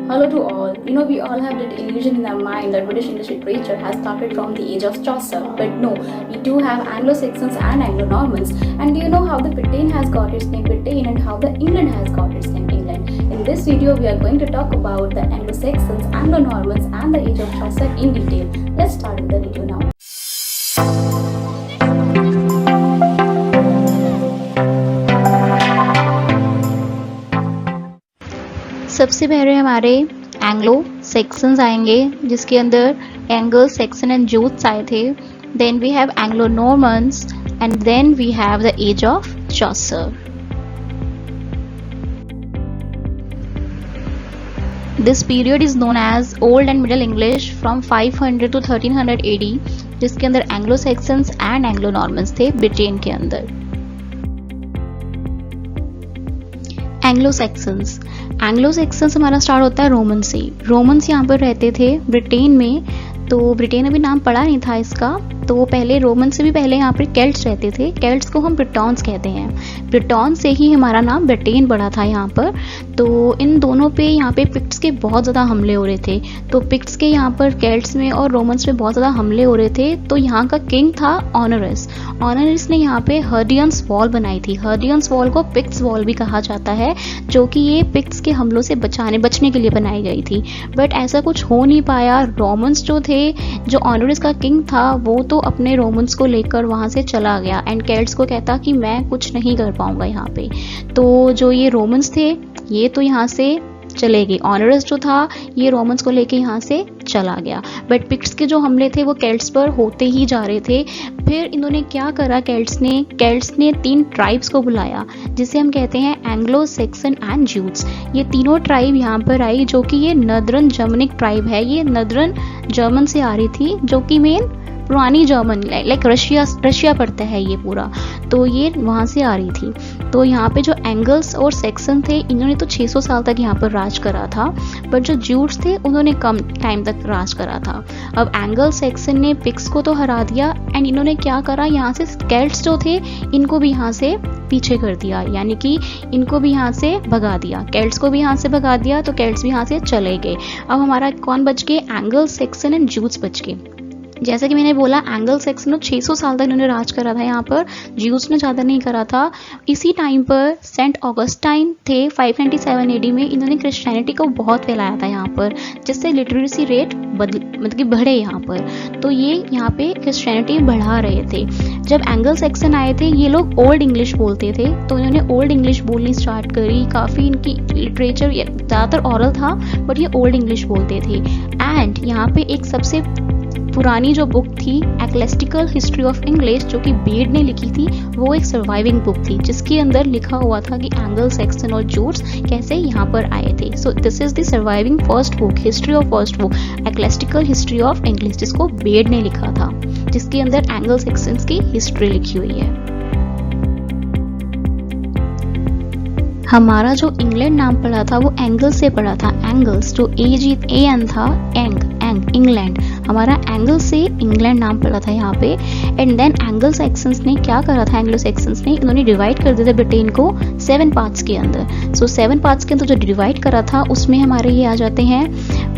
Hello to all. We all have that illusion in our mind that British English literature has started from the age of Chaucer. But no, we do have Anglo Saxons and Anglo Normans. And do you know how the Britain has got its name Britain and how the England has got its name England? In this video, we are going to talk about the Anglo Saxons, Anglo Normans, and the age of Chaucer in detail. Let's start with the video now. सबसे पहले हमारे Anglo sections आएंगे जिसके अंदर angle section and Jutes आए थे. Then we have Anglo Normans and then we have the age of Chaucer. This period is known as old and middle English from 500 to 1300 AD, जिसके अंदर Anglo Saxons and Anglo Normans थे Britain के अंदर. Anglo sections हमारा start होता है Roman से. Romans यहाँ पर रहते थे ब्रिटेन में. तो ब्रिटेन अभी नाम पड़ा नहीं था इसका, तो पहले रोमन से भी पहले यहाँ पर केल्ट्स रहते थे. केल्ट्स को हम ब्रिटॉन्स कहते हैं. ब्रिटॉन से ही हमारा नाम ब्रिटेन पड़ा था यहाँ पर. तो इन दोनों पे यहाँ पे पिक्ट्स के बहुत ज़्यादा हमले हो रहे थे. तो पिक्ट्स के यहाँ पर केल्ट्स में और रोमन्स में बहुत ज़्यादा हमले हो रहे थे. तो यहाँ का किंग था ऑनरस. ऑनरस ने यहाँ पे हर्डियंस वॉल बनाई थी. हर्डियंस वॉल को पिक्ट्स वॉल भी कहा जाता है, जो कि ये पिक्ट्स के हमलों से बचने के लिए बनाई गई थी. बट ऐसा कुछ हो नहीं पाया. रोमन्स जो थे, जो ऑनरस का किंग था, वो तो अपने रोमन्स को लेकर वहाँ से चला गया एंड केल्ट्स को कहता कि मैं कुछ नहीं कर पाऊंगा यहाँ पे. तो जो ये रोमन्स थे ये तो यहाँ से चले गए. ऑनरस जो था ये रोमन्स को लेके यहाँ से चला गया. बट पिक्ट्स के जो हमले थे वो केल्ट्स पर होते ही जा रहे थे. फिर इन्होंने क्या करा, केल्ट्स ने 3 ट्राइब्स को बुलाया जिसे हम कहते हैं एंग्लो सेक्सन एंड जूथ्स. ये तीनों ट्राइब यहाँ पर आई, जो कि ये नदरन जर्मनिक ट्राइब है. ये नदरन जर्मन से आ रही थी, जो कि मेन पुरानी जर्मन लाइक रशिया पड़ता है ये पूरा. तो ये वहाँ से आ रही थी. तो यहाँ पे जो एंगल्स और सेक्सन थे, इन्होंने तो 600 साल तक यहाँ पर राज करा था. बट जो जूट्स थे उन्होंने कम टाइम तक राज करा था. अब एंगल सेक्सन ने पिक्स को तो हरा दिया एंड इन्होंने क्या करा, यहाँ से केल्ट्स जो थे इनको भी यहाँ से पीछे कर दिया, यानी कि इनको भी यहाँ से भगा दिया. केल्ट्स को भी यहाँ से भगा दिया, तो केल्ट्स भी यहाँ से चले गए. अब हमारा कौन बच गए, एंगल सेक्सन एंड जूट्स बच गए. जैसा कि मैंने बोला, एंगल सेक्सन 600 साल तक इन्होंने राज करा था यहाँ पर. ज्यूस ने ज़्यादा नहीं करा था. इसी टाइम पर सेंट ऑगस्टाइन थे 597 AD में. इन्होंने क्रिश्चियनिटी को बहुत फैलाया था यहाँ पर, जिससे लिटरेसी रेट मतलब कि बढ़े यहाँ पर. तो ये यहाँ पे क्रिश्चियनिटी बढ़ा रहे थे. जब एंगल सेक्सन आए थे ये लोग ओल्ड इंग्लिश बोलते थे, तो इन्होंने ओल्ड इंग्लिश बोलनी स्टार्ट करी. काफ़ी इनकी लिटरेचर ज़्यादातर ओरल था, बट ये ओल्ड इंग्लिश बोलते थे. एंड यहाँ पे एक सबसे पुरानी जो बुक थी, एक्लेस्टिकल हिस्ट्री ऑफ इंग्लिश, जो कि बेड ने लिखी थी, वो एक सर्वाइविंग बुक थी जिसके अंदर लिखा हुआ था कि एंगल सेक्सन और जूट्स कैसे यहाँ पर आए थे. So this is the surviving first book, history of first book, ecclesiastical history of English, जिसको बेड ने लिखा था, जिसके अंदर एंगल सेक्शंस की हिस्ट्री लिखी हुई है. हमारा जो इंग्लैंड नाम पड़ा था वो एंगल से पड़ा था. एंगल्स जो AN था, इंग्लैंड, हमारा एंगल से इंग्लैंड नाम पड़ा था यहाँ पे. एंड देन एंगल सेक्शंस ने क्या करा था, एंग्लो सेक्शंस ने इन्होंने डिवाइड कर दिया था ब्रिटेन को 7 पार्ट्स के अंदर. सो 7 पार्ट्स के अंदर जो डिवाइड करा था उसमें हमारे ये आ जाते हैं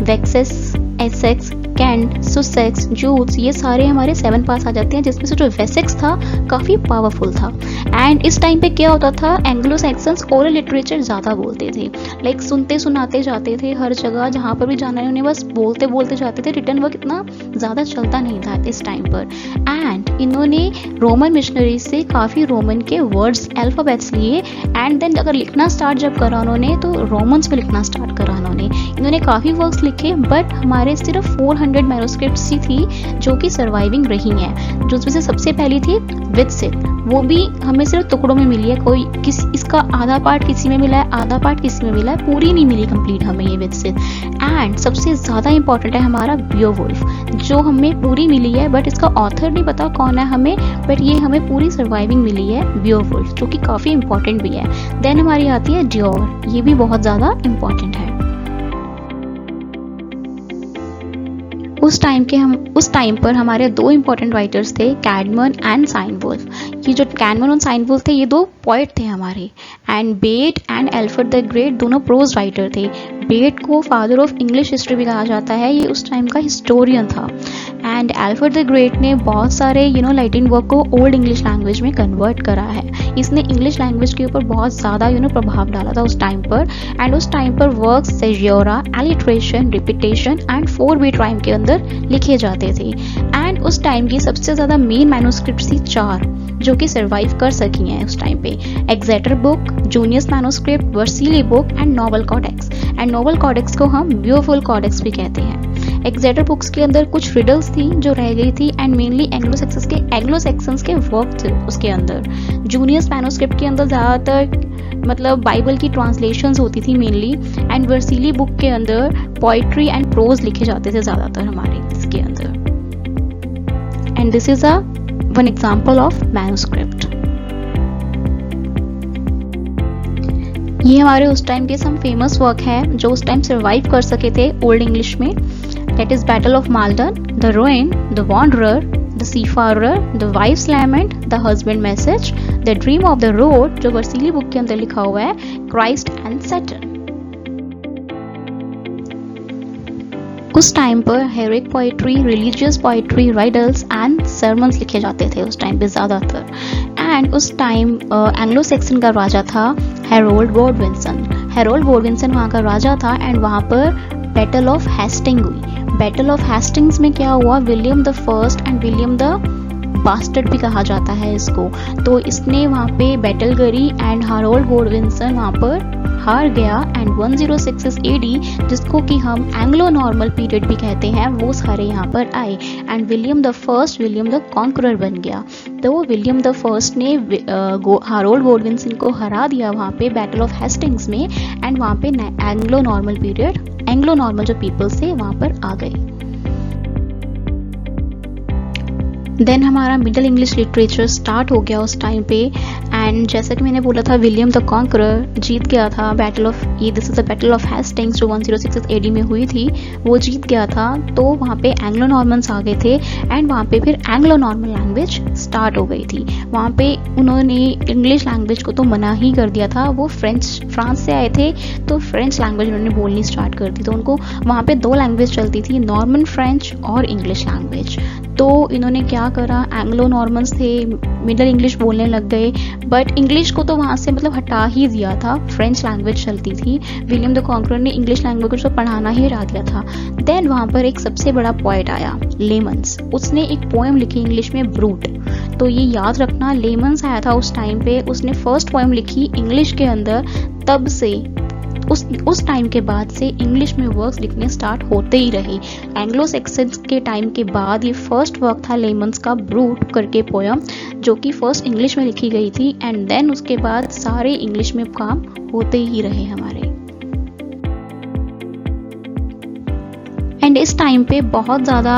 वेक्सेस, एसेक्स, कैंट, सुसेक्स, जूट्स. ये सारे हमारे 7 पार्ट्स आ जाते हैं, जिसमें से जो वेसेक्स था काफ़ी पावरफुल था. एंड इस टाइम पे क्या होता था, एंग्लो सेक्शंस ओरल लिटरेचर ज़्यादा बोलते थे. लाइक सुनते सुनाते जाते थे हर जगह, जहाँ पर भी जाना है उन्हें बस बोलते बोलते जाते थे. रिटर्न वर्क इतना ज़्यादा चलता नहीं था इस टाइम पर. एंड इन्होंने रोमन मिशनरी से काफ़ी रोमन के वर्ड्स, अल्फ़ाबेट्स लिए. एंड देन अगर लिखना स्टार्ट जब करा उन्होंने, तो रोमन्स पे लिखना स्टार्ट करा इन्होंने काफ़ी वर्क्स लिखे. बट हमारे सिर्फ 400 मैन्युस्क्रिप्ट्स ही थी जो कि सर्वाइविंग रही हैं. जो उसमें से सबसे पहली थी विदसित, वो भी हमें सिर्फ टुकड़ों में मिली है. कोई इसका आधा पार्ट किसी में मिला है, आधा पार्ट किसी में मिला है, पूरी नहीं मिली कंप्लीट हमें ये विदसित. एंड सबसे ज़्यादा इंपॉर्टेंट है हमारा बियोवुल्फ, जो हमें पूरी मिली है, बट इसका ऑथर नहीं पता कौन है हमें, बट ये हमें पूरी सर्वाइविंग मिली है बियोवुल्फ, जो कि काफ़ी इंपॉर्टेंट भी है. देन हमारी आती है ड्योर, ये भी बहुत ज़्यादा इंपॉर्टेंट है. उस टाइम पर हमारे 2 इंपॉर्टेंट राइटर्स थे, कैडमन एंड साइनवुल्फ. ये जो कैनमन और साइनवुल थे ये दो पोइट थे हमारे, and Bede and Alfred the Great दोनों प्रोज राइटर थे। बेट को फादर ऑफ इंग्लिश हिस्ट्री भी कहा जाता है, ये उस टाइम का हिस्टोरियन था। एंड एल्फ्रेड द ग्रेट ने बहुत सारे लैटिन वर्क को ओल्ड इंग्लिश लैंग्वेज में कन्वर्ट करा है। इसने इंग्लिश लैंग्वेज के ऊपर बहुत ज़्यादा प्रभाव डाला था उस टाइम पर। एंड उस टाइम पर work caesura, alliteration, repetition and 4 beat rhyme के अंदर लिखे जाते थे। एंड उस टाइम की सबसे ज़्यादा मेन मैन्युस्क्रिप्ट थी 4 जो कि सर्वाइव कर सकी हैं उस टाइम पे। Exeter book, Junius manuscript, Vercelli book and Nowell codex. And Nowell codex को हम ब्यूफुल कॉडेक्स भी कहते हैं। एक्सेटर बुक्स के अंदर कुछ रिडल्स थी जो रह गई थी, एंड मेनली एंग्लो सैक्सन्स के वर्क थे उसके अंदर। जूनियस मैन्युस्क्रिप्ट के अंदर ज़्यादातर बाइबल की ट्रांसलेशंस होती थी मेनली, एंड वर्सीली बुक के अंदर पोइट्री एंड प्रोज लिखे जाते थे ज़्यादातर हमारे इसके अंदर। And this is one example of manuscript. ये हमारे उस टाइम के सम फेमस वर्क है जो उस टाइम सर्वाइव कर सके थे ओल्ड इंग्लिश में। That is battle of Maldon, the ruin, the wanderer, the seafarer, the wife's lament, the husband message, the dream of the rood जो वर्सीली बुक के अंदर लिखा हुआ है, क्राइस्ट एंड सैटर्न। उस टाइम पर heroic poetry, religious poetry, riddles and sermons लिखे जाते थे उस टाइम पे ज़्यादातर। एंड उस टाइम एंग्लो सैक्सन का राजा था हैरोल्ड गॉडविंसन। हैरोल्ड गॉडविंसन वहाँ का राजा था, एंड वहाँ पर बैटल ऑफ हेस्टिंग हुई। बैटल ऑफ हेस्टिंग्स में क्या हुआ, William the First and William the bastard भी कहा जाता है इसको, तो इसने वहाँ पे बैटल करी एंड हैरोल्ड गॉडविंसन वहाँ पर हार गया। एंड 1066 AD जिसको कि हम एंग्लो नॉर्मल पीरियड भी कहते हैं वो सारे यहाँ पर आए, and William the first, William the conqueror बन गया। तो विलियम द फर्स्ट ने हैरोल्ड गॉडविंसन को हरा दिया वहाँ पे बैटल ऑफ हेस्टिंग्स में, एंड वहाँ पे Anglo normal period, Anglo normal जो पीपल्स थे वहाँ पर आ गए। देन हमारा मिडल इंग्लिश लिटरेचर स्टार्ट हो गया उस टाइम पे। एंड जैसा कि मैंने बोला था विलियम द कॉन्करर जीत गया था battle of this is the battle of Hastings जो 1066 AD में हुई थी, वो जीत गया था। तो वहाँ पे एंग्लो नॉर्मन्स आ गए थे, एंड वहाँ पे फिर एंग्लो नॉर्मल लैंग्वेज स्टार्ट हो गई थी। वहाँ पे उन्होंने इंग्लिश लैंग्वेज को तो मना ही कर दिया था। वो फ्रांस से आए थे तो फ्रेंच लैंग्वेज उन्होंने बोलनी स्टार्ट कर दी। तो उनको वहाँ पे 2 लैंग्वेज चलती थी, नॉर्मन फ्रेंच और इंग्लिश लैंग्वेज। तो इन्होंने क्या करा, एंग्लो नॉर्मन्स थे मिडल इंग्लिश बोलने लग गए, बट इंग्लिश को तो वहाँ से हटा ही दिया था, फ्रेंच लैंग्वेज चलती थी। विलियम द कॉन्करर ने इंग्लिश लैंग्वेज को पढ़ाना ही हटा दिया था। देन वहाँ पर एक सबसे बड़ा पोएट आया, लेमन्स। उसने एक पोएम लिखी इंग्लिश में, ब्रूट। तो ये याद रखना, लेमन्स आया था उस टाइम पे, उसने फर्स्ट पोएम लिखी इंग्लिश के अंदर। तब से उस टाइम के बाद से इंग्लिश में वर्क्स लिखने स्टार्ट होते ही रहे। एंग्लो सैक्सन्स के टाइम के बाद ये फर्स्ट वर्क था लेमन्स का, ब्रूट करके पोयम, जो कि फर्स्ट इंग्लिश में लिखी गई थी। एंड देन उसके बाद सारे इंग्लिश में काम होते ही रहे हमारे। एंड इस टाइम पे बहुत ज़्यादा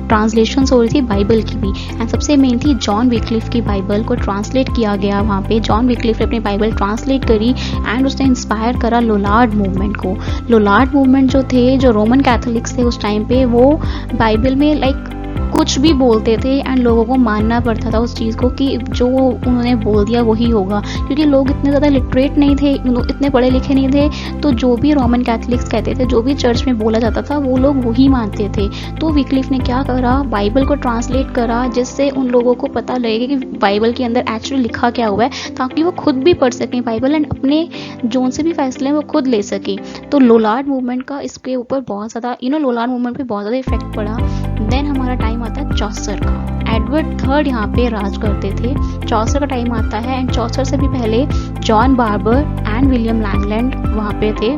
ट्रांसलेशंस हो रही थी बाइबल की भी, एंड सबसे मेन थी जॉन विक्लिफ की बाइबल को ट्रांसलेट किया गया वहाँ पे। जॉन विक्लिफ ने अपनी बाइबल ट्रांसलेट करी, एंड उसने इंस्पायर करा लोलार्ड मूवमेंट को। लोलार्ड मूवमेंट जो थे, जो रोमन कैथोलिक्स थे उस टाइम पे, वो बाइबल में कुछ भी बोलते थे, एंड लोगों को मानना पड़ता था उस चीज़ को कि जो उन्होंने बोल दिया वही होगा, क्योंकि लोग इतने ज़्यादा लिटरेट नहीं थे, इतने पढ़े लिखे नहीं थे। तो जो भी रोमन कैथोलिक्स कहते थे, जो भी चर्च में बोला जाता था, वो लोग वही मानते थे। तो विक्लिफ ने क्या करा, बाइबल को ट्रांसलेट करा, जिससे उन लोगों को पता लगे कि बाइबल के अंदर एक्चुअली लिखा क्या हुआ है, ताकि वो खुद भी पढ़ सकें बाइबल, एंड अपने जोन से भी फैसले वो खुद ले सकें। तो लोलार्ड मूवमेंट का इसके ऊपर बहुत ज़्यादा लोलार्ड मूवमेंट पे बहुत ज़्यादा इफेक्ट पड़ा। देन हमारा टाइम आता है चॉसर का। एडवर्ड III यहाँ पे राज करते थे। चॉसर का टाइम आता है, एंड चॉसर से भी पहले John barber and William Langland वहाँ पे थे।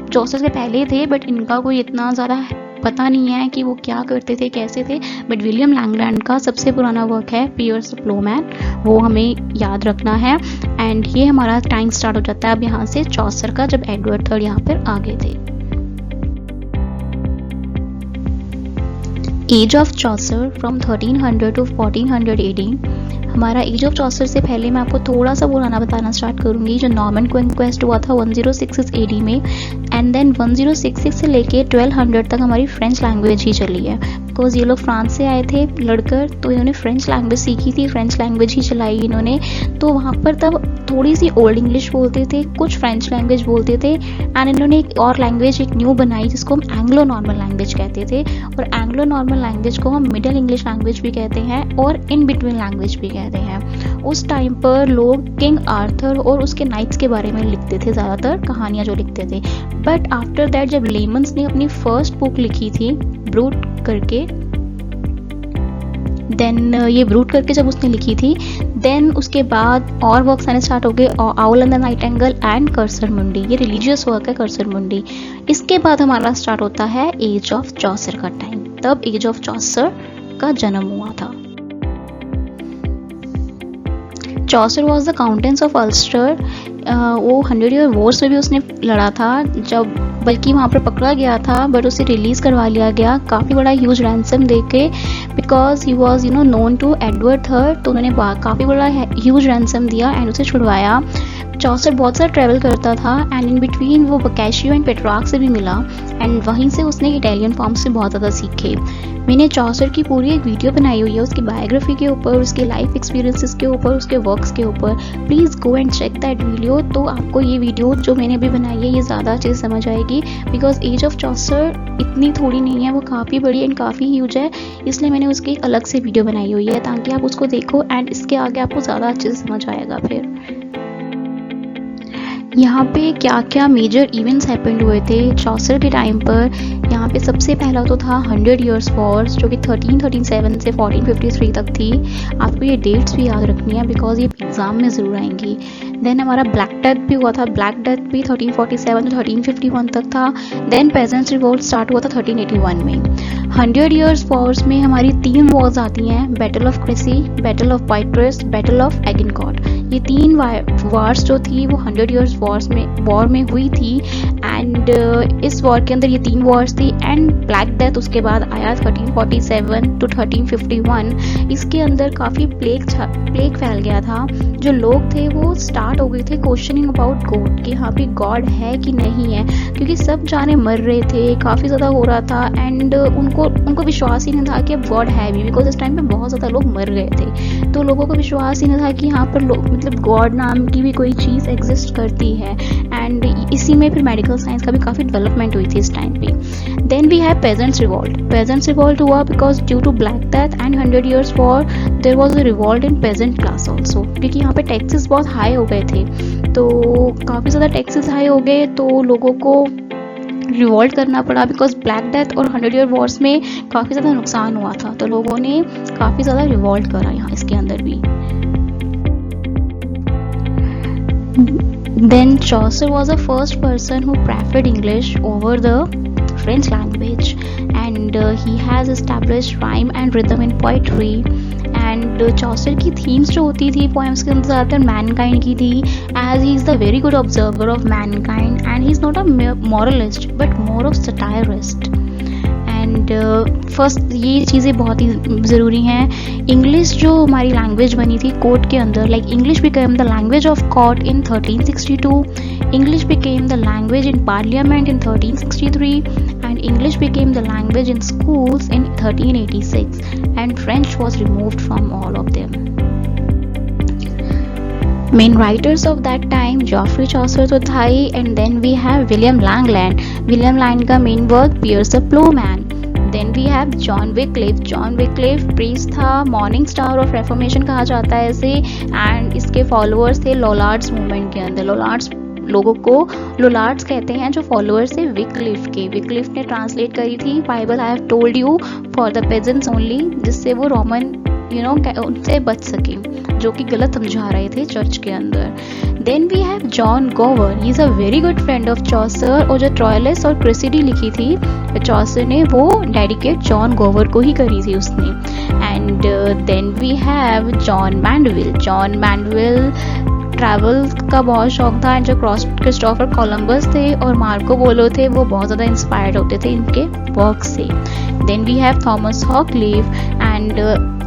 चॉसर से पहले थे, बट इनका कोई इतना ज़्यादा पता नहीं है कि वो क्या करते थे, कैसे थे। बट विलियम लैंगलैंड का सबसे पुराना वर्क है पियर्स द प्लोमैन, वो हमें याद रखना है। एंड ये हमारा टाइम स्टार्ट हो जाता है अब यहाँ से चॉसर का, जब एडवर्ड III यहाँ पर आ गए थे। Age of Chaucer from 1300 to 1400 AD। हमारा एज ऑफ चॉसर से पहले मैं आपको थोड़ा सा पुराना बताना स्टार्ट करूंगी। जो नॉर्मन कॉन्क्वेस्ट हुआ था 1066 AD में, एंड देन 1066 से लेके 1200 तक हमारी फ्रेंच लैंग्वेज ही चली है। बिकॉज ये लोग फ्रांस से आए थे लड़कर, तो इन्होंने फ्रेंच लैंग्वेज सीखी थी, फ्रेंच लैंग्वेज ही चलाई इन्होंने। तो वहाँ पर तब थोड़ी सी ओल्ड इंग्लिश बोलते थे, कुछ फ्रेंच लैंग्वेज बोलते थे, एंड इन्होंने एक और लैंग्वेज एक न्यू बनाई जिसको हम एंग्लो नॉर्मल लैंग्वेज कहते थे। और एंग्लो नॉर्मल लैंग्वेज को हम मिडिल इंग्लिश लैंग्वेज भी कहते हैं और इन बिटवीन लैंग्वेज भी कहते हैं। उस टाइम पर लोग किंग आर्थर और उसके नाइट्स के बारे में लिखते थे, ज़्यादातर कहानियाँ जो लिखते थे। बट आफ्टर दैट जब लेमन्स ने अपनी फर्स्ट बुक लिखी थी ब्रूट करके, देन ये ब्रूट करके जब उसने लिखी थी, देन उसके बाद और वर्क्स आने स्टार्ट हो गए, owl and the Nightingale and cursor मुंडी, ये रिलीजियस वर्क है कर्सर मुंडी। इसके बाद हमारा स्टार्ट होता है एज ऑफ चॉसर का टाइम, तब एज ऑफ चॉसर का जन्म हुआ था। Chaucer was the countess of Ulster, वो 100 ईयर वॉर्स में भी उसने लड़ा था, जब बल्कि वहाँ पर पकड़ा गया था, बट उसे रिलीज़ करवा लिया गया काफ़ी बड़ा ह्यूज रैंसम दे के, because he was known to Edward third. तो उन्होंने काफ़ी बड़ा ह्यूज रैंसम दिया एंड उसे छुड़वाया। चॉसर बहुत सारा ट्रैवल करता था एंड इन बिटवीन वो बकैशियो एंड पेट्रार्क से भी मिला एंड वहीं से उसने इटालियन फॉर्म्स से बहुत ज़्यादा सीखे। मैंने चॉसर की पूरी एक वीडियो बनाई हुई है उसकी बायोग्राफी के ऊपर, उसके लाइफ एक्सपीरियंसेस के ऊपर, उसके वर्क्स के ऊपर। Please go and check that video. तो आपको ये वीडियो जो मैंने अभी बनाई है ये ज़्यादा अच्छे से समझ आएगी, बिकॉज एज ऑफ चॉसर इतनी थोड़ी नहीं है, वो काफ़ी बड़ी एंड काफ़ी ह्यूज है, इसलिए मैंने उसकी एक अलग से वीडियो बनाई हुई है ताकि आप उसको देखो एंड इसके आगे आपको ज़्यादा अच्छे से समझ आएगा। फिर यहाँ पे क्या क्या मेजर इवेंट्स हैपेंड हुए थे चॉसर के टाइम पर। यहाँ पे सबसे पहला तो था 100 ईयर्स वॉर्स, जो कि 1337 से 1453 तक थी। आपको ये डेट्स भी याद रखनी है बिकॉज ये एग्ज़ाम में ज़रूर आएंगी। देन हमारा ब्लैक डेथ भी हुआ था, ब्लैक डेथ भी 1347 से 1351 तक था। देन पेजेंट्स रिवोल्ट स्टार्ट हुआ था 1381 में। 100 ईयर्स वॉर्स में हमारी 3 वॉर्स आती हैं, battle of Crecy, battle of Poitiers, battle of Agincourt. ये 3 वार्स जो थी वो 100 ईयर्स वॉर में हुई थी एंड इस वॉर के अंदर ये 3 वॉर्स थी एंड ब्लैक डेथ उसके बाद आया 1347 टू 1351। इसके अंदर काफ़ी प्लेग फैल गया था। जो लोग थे वो स्टार्ट हो गए थे क्वेश्चनिंग अबाउट गॉड कि हाँ भी गॉड है कि नहीं है, क्योंकि सब जाने मर रहे थे, काफ़ी ज़्यादा हो रहा था एंड उनको विश्वास ही नहीं था कि अब गॉड है भी, बिकॉज इस टाइम पे बहुत ज़्यादा लोग मर गए थे। तो लोगों को विश्वास ही नहीं था कि यहाँ पर मतलब गॉड नाम की भी कोई चीज़ एग्जिस्ट करती है एंड इसी में फिर मेडिकल साइंस का भी काफ़ी डेवलपमेंट हुई थी इस टाइम पे। Then we have peasants revolt. Peasants revolt हुआ because due to black death and 100 years war there was a revolt in peasant class also, क्योंकि यहाँ पे टैक्सेस बहुत हाई हो गए थे। तो काफ़ी ज़्यादा टैक्सेस हाई हो गए तो लोगों को रिवॉल्ट करना पड़ा बिकॉज ब्लैक डेथ और 100 ईयर वॉर्स में काफ़ी ज़्यादा नुकसान हुआ था, तो लोगों ने काफ़ी ज़्यादा रिवॉल्ट करा यहाँ इसके अंदर भी। Then Chaucer was the first person who preferred English over the French language and he has established rhyme and rhythm in poetry and Chaucer की themes जो होती थी poems के अंदर ज़्यादातर mankind की थी, as he is the very good observer of mankind and he is not a moralist but more of satirist। And first ये चीज़ें बहुत ही ज़रूरी हैं। इंग्लिश जो हमारी लैंग्वेज बनी थी कोर्ट के अंदर, like English became the language of court in 1362, English became the language in parliament in 1363 and English became the language in schools in 1386 and French was removed from all of them. Main writers of that time, Geoffrey Chaucer तो था ही and then we have William Langland। William Langland का main work Piers the Plowman। Then we have John Wycliffe। John Wycliffe priest था, morning star of reformation कहा जाता है इसे and इसके followers थे लोलार्ड्स मूवमेंट के अंदर। लोलार्ड्स लोगों को लोलार्ड्स कहते हैं जो फॉलोअर्स थे विकलिफ के। विकलिफ ने ट्रांसलेट करी थी Bible I have told you for the pageants only, जिससे वो रोमन उनसे बच सके जो कि गलत समझा रहे थे चर्च के अंदर। देन वी हैव जॉन गोवर। He is a very good friend of Chaucer और जो ट्रॉयलिस और क्रिसिडी लिखी थी चॉसर ने वो डेडिकेट जॉन गोवर को ही करी थी उसने। And then we have John Mandeville. John Mandeville travel का बहुत शौक था एंड जो क्रिस्टोफर कोलंबस थे और मार्को पोलो थे वो बहुत ज़्यादा इंस्पायर्ड होते थे इनके वर्क से। Then we have Thomas Hoccleve and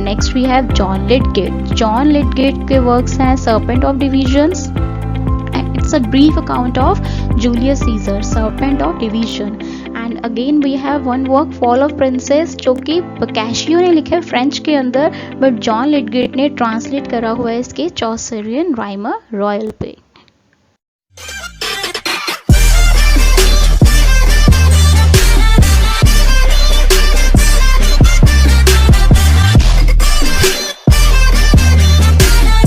next we have John Lydgate. John Lydgate के वर्क्स हैं serpent of divisions and it's a brief account of Julius Caesar, serpent of division and again we have one work fall of princes जो कि बकैशियो ने लिखा है French के अंदर, but John लिटगेट ने ट्रांसलेट करा हुआ है इसके चॉसरियन राइमर रॉयल पे।